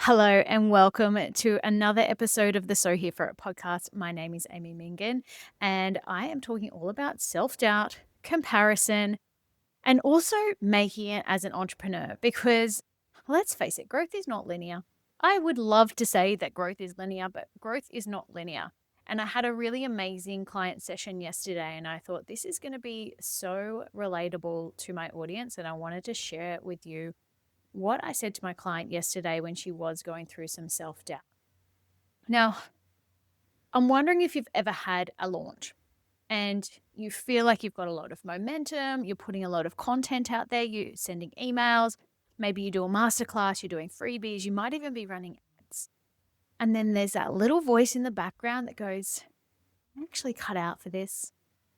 Hello and welcome to another episode of the So Here For It podcast. My name is Amy Mingan and I am talking all about self-doubt, comparison, and also making it as an entrepreneur because let's face it, growth is not linear. I would love to say that growth is linear, but growth is not linear. And I had a really amazing client session yesterday and I thought this is going to be so relatable to my audience and I wanted to share it with you what I said to my client yesterday when she was going through some self-doubt. Now, I'm wondering if you've ever had a launch and you feel like you've got a lot of momentum, you're putting a lot of content out there, you're sending emails, maybe you do a masterclass, you're doing freebies, you might even be running ads. And then there's that little voice in the background that goes, I'm actually cut out for this.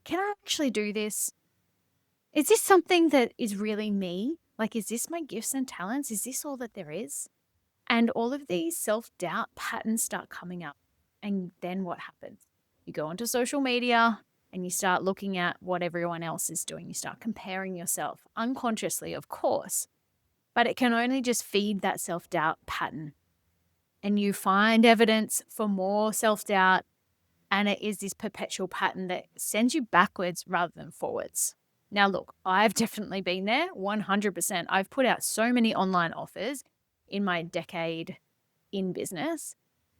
Can I actually do this? Is this something that is really me? Like, is this my gifts and talents? Is this all that there is? And all of these self-doubt patterns start coming up. And then what happens? You go onto social media and you start looking at what everyone else is doing. You start comparing yourself unconsciously, of course, but it can only just feed that self-doubt pattern. And you find evidence for more self-doubt. And it is this perpetual pattern that sends you backwards rather than forwards. Now, look, I've definitely been there 100%. I've put out so many online offers in my decade in business,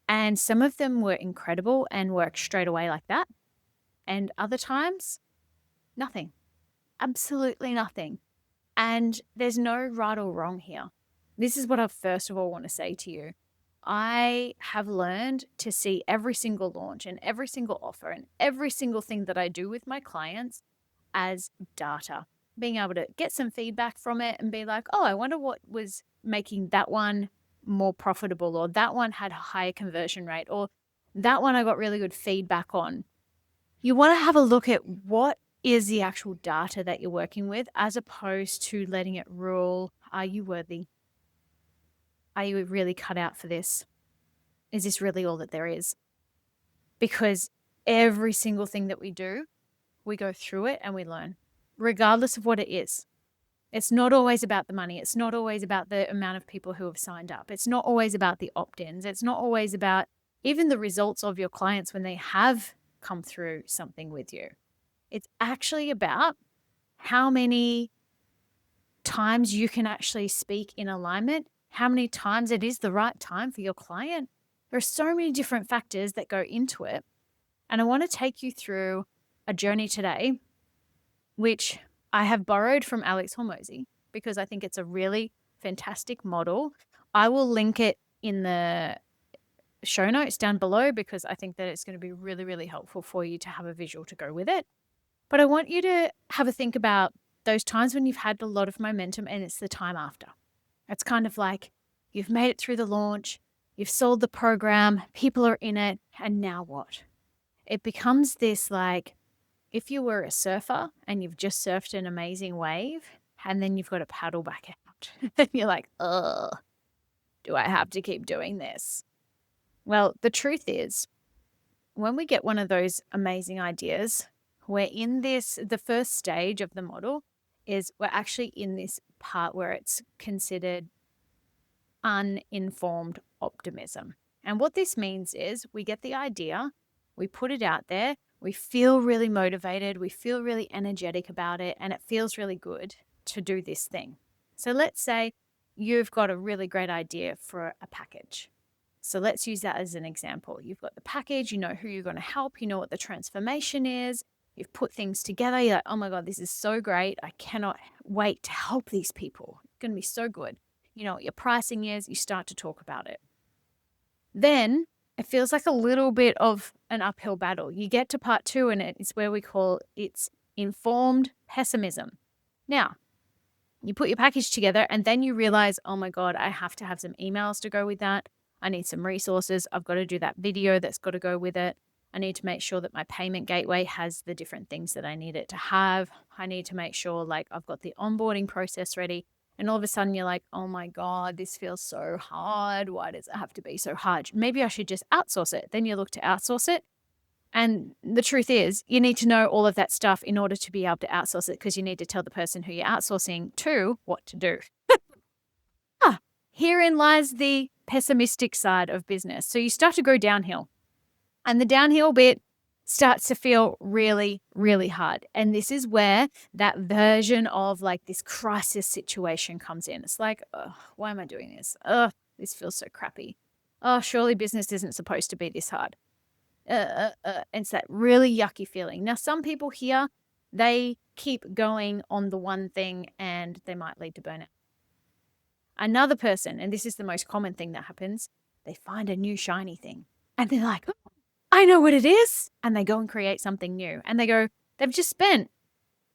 and some of them were incredible and worked straight away like that. And other times, nothing, absolutely nothing. And there's no right or wrong here. This is what I first of all want to say to you. I have learned to see every single launch and every single offer and every single thing that I do with my clients as data, being able to get some feedback from it and be like, oh, I wonder what was making that one more profitable, or that one had a higher conversion rate, or that one I got really good feedback on. You want to have a look at what is the actual data that you're working with as opposed to letting it rule, are you worthy? Are you really cut out for this? Is this really all that there is? Because every single thing that we do, we go through it and we learn, regardless of what it is. It's not always about the money. It's not always about the amount of people who have signed up. It's not always about the opt-ins. It's not always about even the results of your clients when they have come through something with you. It's actually about how many times you can actually speak in alignment, how many times it is the right time for your client. There are so many different factors that go into it. And I want to take you through a journey today, which I have borrowed from Alex Hormozy because I think it's a really fantastic model. I will link it in the show notes down below because I think that it's going to be really, really helpful for you to have a visual to go with it. But I want you to have a think about those times when you've had a lot of momentum and it's the time after. It's kind of like you've made it through the launch, you've sold the program, people are in it, and now what? It becomes this like, if you were a surfer and you've just surfed an amazing wave and then you've got to paddle back out and you're like, ugh, do I have to keep doing this? Well, the truth is, when we get one of those amazing ideas, we're in this, the first stage of the model is we're actually in this part where it's considered uninformed optimism. And what this means is we get the idea, we put it out there, we feel really motivated, we feel really energetic about it, and it feels really good to do this thing. So let's say you've got a really great idea for a package. So let's use that as an example. You've got the package, you know who you're going to help, you know what the transformation is, you've put things together, you're like, oh my God, this is so great. I cannot wait to help these people. It's going to be so good. You know what your pricing is, you start to talk about it. Then it feels like a little bit of an uphill battle. You get to part 2 and it's where we call it's informed pessimism. Now, you put your package together and then you realize, oh my God, I have to have some emails to go with that. I need some resources. I've got to do that video that's got to go with it. I need to make sure that my payment gateway has the different things that I need it to have. I need to make sure like I've got the onboarding process ready. And all of a sudden you're like, oh my God, this feels so hard. Why does it have to be so hard? Maybe I should just outsource it. Then you look to outsource it. And the truth is, you need to know all of that stuff in order to be able to outsource it because you need to tell the person who you're outsourcing to what to do. Herein lies the pessimistic side of business. So you start to go downhill, and the downhill bit starts to feel really, really hard. And this is where that version of like this crisis situation comes in. It's like, oh, why am I doing this? Oh, this feels so crappy. Oh, surely business isn't supposed to be this hard. And it's that really yucky feeling. Now, some people here, they keep going on the one thing and they might lead to burnout. Another person, and this is the most common thing that happens, they find a new shiny thing and they're like, oh, I know what it is. And they go and create something new. And they go, they've just spent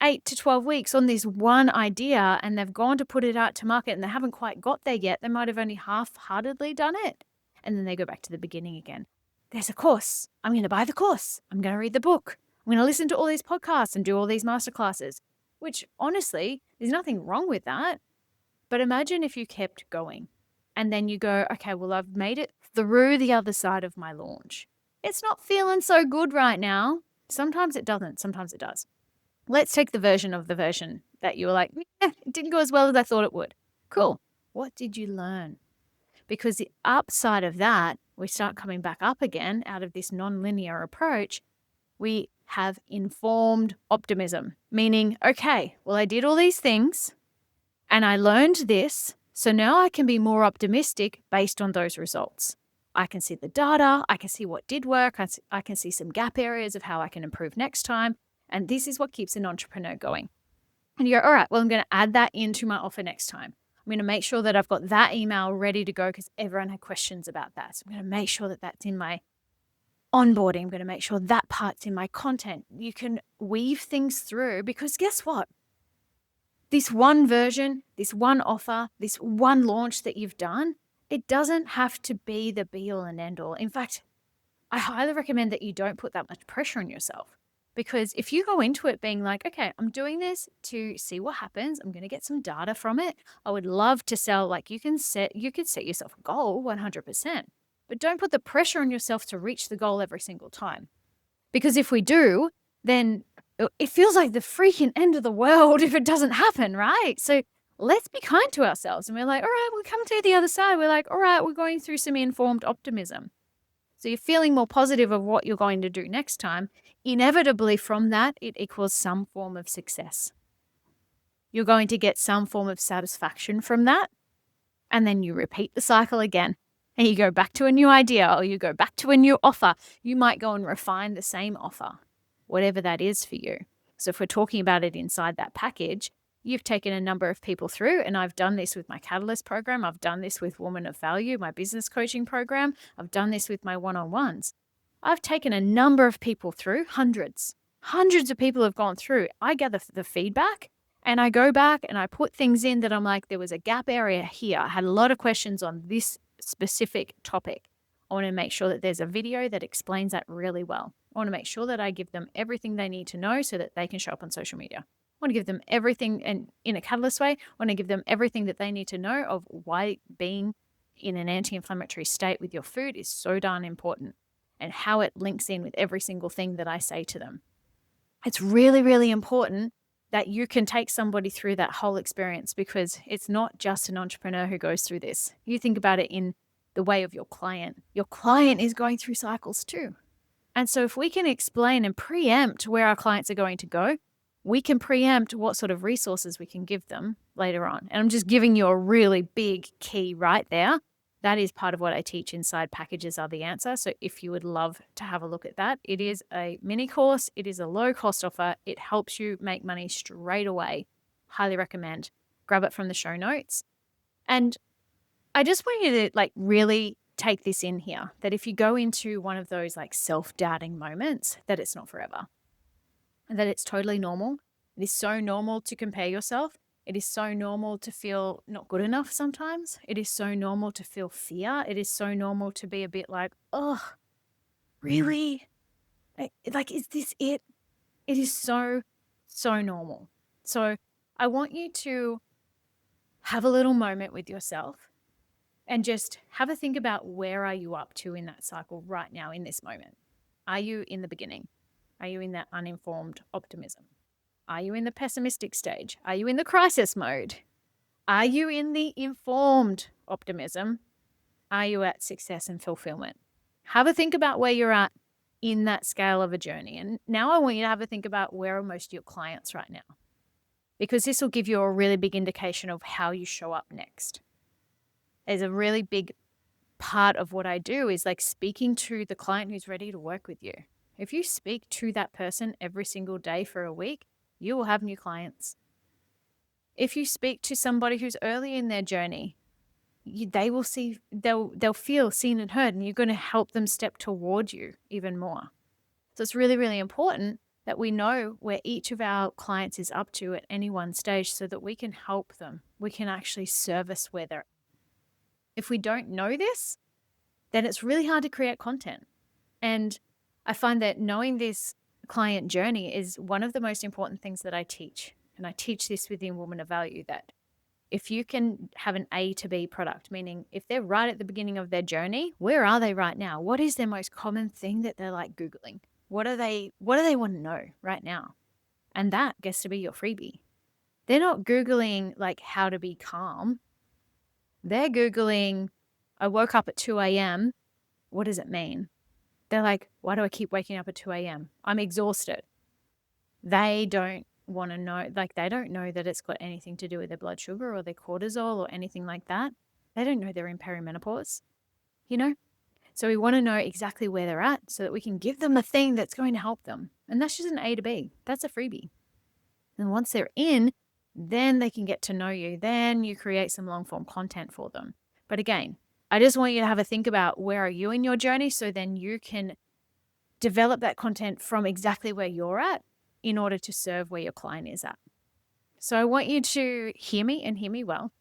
8 to 12 weeks on this one idea and they've gone to put it out to market and they haven't quite got there yet. They might have only half-heartedly done it. And then they go back to the beginning again. There's a course. I'm going to buy the course. I'm going to read the book. I'm going to listen to all these podcasts and do all these masterclasses, which honestly, there's nothing wrong with that. But imagine if you kept going and then you go, okay, well, I've made it through the other side of my launch. It's not feeling so good right now. Sometimes it doesn't. Sometimes it does. Let's take the version that you were like, it didn't go as well as I thought it would. Cool. What did you learn? Because the upside of that, we start coming back up again out of this nonlinear approach. We have informed optimism, meaning, okay, well, I did all these things and I learned this. So now I can be more optimistic based on those results. I can see the data. I can see what did work. I can see some gap areas of how I can improve next time. And this is what keeps an entrepreneur going. And you go, all right, well, I'm going to add that into my offer next time. I'm going to make sure that I've got that email ready to go because everyone had questions about that. So I'm going to make sure that that's in my onboarding. I'm going to make sure that part's in my content. You can weave things through because guess what? This one version, this one offer, this one launch that you've done, it doesn't have to be the be all and end all. In fact, I highly recommend that you don't put that much pressure on yourself. Because if you go into it being like, okay, I'm doing this to see what happens. I'm going to get some data from it. I would love to sell, like you could set yourself a goal 100%, but don't put the pressure on yourself to reach the goal every single time. Because if we do, then it feels like the freaking end of the world if it doesn't happen, right? So let's be kind to ourselves. And we're like, all right, we'll come to the other side. We're like, all right, we're going through some informed optimism. So you're feeling more positive of what you're going to do next time. Inevitably from that, it equals some form of success. You're going to get some form of satisfaction from that. And then you repeat the cycle again. And you go back to a new idea or you go back to a new offer. You might go and refine the same offer, whatever that is for you. So if we're talking about it inside that package, you've taken a number of people through, and I've done this with my Catalyst program. I've done this with Woman of Value, my business coaching program. I've done this with my one-on-ones. I've taken a number of people through, hundreds of people have gone through. I gather the feedback and I go back and I put things in that I'm like, there was a gap area here. I had a lot of questions on this specific topic. I want to make sure that there's a video that explains that really well. I want to make sure that I give them everything they need to know so that they can show up on social media. I want to give them everything, and in a Catalyst way, I want to give them everything that they need to know of why being in an anti-inflammatory state with your food is so darn important and how it links in with every single thing that I say to them. It's really, really important that you can take somebody through that whole experience because it's not just an entrepreneur who goes through this. You think about it in the way of your client. Your client is going through cycles too. And so if we can explain and preempt where our clients are going to go, we can preempt what sort of resources we can give them later on. And I'm just giving you a really big key right there. That is part of what I teach inside Packages Are the Answer. So if you would love to have a look at that, it is a mini course. It is a low cost offer. It helps you make money straight away. Highly recommend. Grab it from the show notes. And I just want you to really take this in here, that if you go into one of those self-doubting moments, that it's not forever. And that it's totally normal. It is so normal to compare yourself. It is so normal to feel not good enough sometimes. It is so normal to feel fear. It is so normal to be a bit like, oh, really? Is this it? It is so, so normal. So I want you to have a little moment with yourself and just have a think about where are you up to in that cycle right now in this moment. Are you in the beginning? Are you in that uninformed optimism? Are you in the pessimistic stage? Are you in the crisis mode? Are you in the informed optimism? are you at success and fulfillment? Have a think about where you're at in that scale of a journey. And now I want you to have a think about where are most of your clients right now, because this will give you a really big indication of how you show up next. There's a really big part of what I do is like speaking to the client who's ready to work with you. If you speak to that person every single day for a week, you will have new clients. If you speak to somebody who's early in their journey, they'll feel seen and heard, and you're going to help them step toward you even more. So it's really, really important that we know where each of our clients is up to at any one stage so that we can help them. We can actually service where they're at. If we don't know this, then it's really hard to create content. And I find that knowing this client journey is one of the most important things that I teach. And I teach this within Woman of Value, that if you can have an A to B product, meaning if they're right at the beginning of their journey, where are they right now? What is their most common thing that they're like Googling? What do they want to know right now? And that gets to be your freebie. They're not Googling like how to be calm. They're Googling, I woke up at 2 a.m. What does it mean? They're like, why do I keep waking up at 2 a.m.? I'm exhausted. They don't want to know, like they don't know that it's got anything to do with their blood sugar or their cortisol or anything like that. They don't know they're in perimenopause, you know? So we want to know exactly where they're at so that we can give them the thing that's going to help them. And that's just an A to B. That's a freebie. And once they're in, then they can get to know you. Then you create some long form content for them. But again, I just want you to have a think about where are you in your journey so then you can develop that content from exactly where you're at in order to serve where your client is at. So I want you to hear me and hear me well.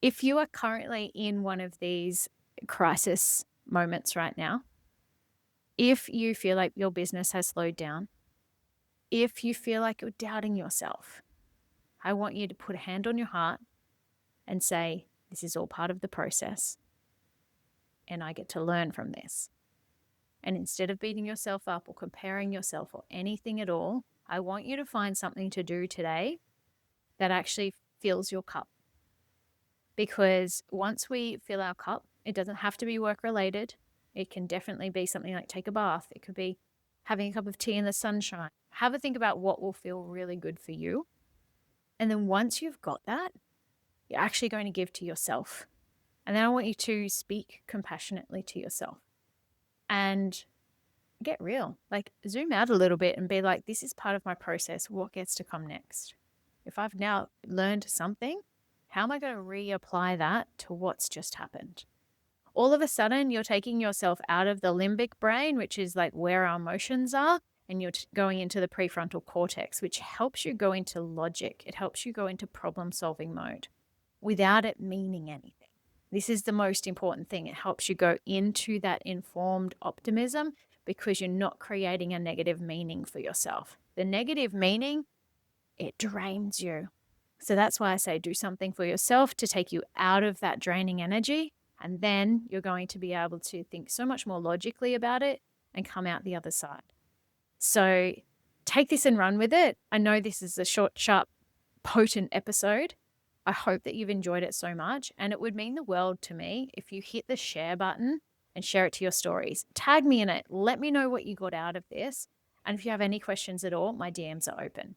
If you are currently in one of these crisis moments right now, if you feel like your business has slowed down, if you feel like you're doubting yourself, I want you to put a hand on your heart and say, this is all part of the process and I get to learn from this. And instead of beating yourself up or comparing yourself or anything at all, I want you to find something to do today that actually fills your cup. Because once we fill our cup, it doesn't have to be work related. It can definitely be something like take a bath. It could be having a cup of tea in the sunshine. Have a think about what will feel really good for you. And then once you've got that, you're actually going to give to yourself. And then I want you to speak compassionately to yourself and get real. Like zoom out a little bit and be like, this is part of my process. What gets to come next? If I've now learned something, how am I going to reapply that to what's just happened? All of a sudden, you're taking yourself out of the limbic brain, which is like where our emotions are, and you're going into the prefrontal cortex, which helps you go into logic. It helps you go into problem-solving mode without it meaning anything. This is the most important thing. It helps you go into that informed optimism because you're not creating a negative meaning for yourself. The negative meaning, it drains you. So that's why I say do something for yourself to take you out of that draining energy. And then you're going to be able to think so much more logically about it and come out the other side. So take this and run with it. I know this is a short, sharp, potent episode. I hope that you've enjoyed it so much. And it would mean the world to me if you hit the share button and share it to your stories. Tag me in it. Let me know what you got out of this. And if you have any questions at all, my DMs are open.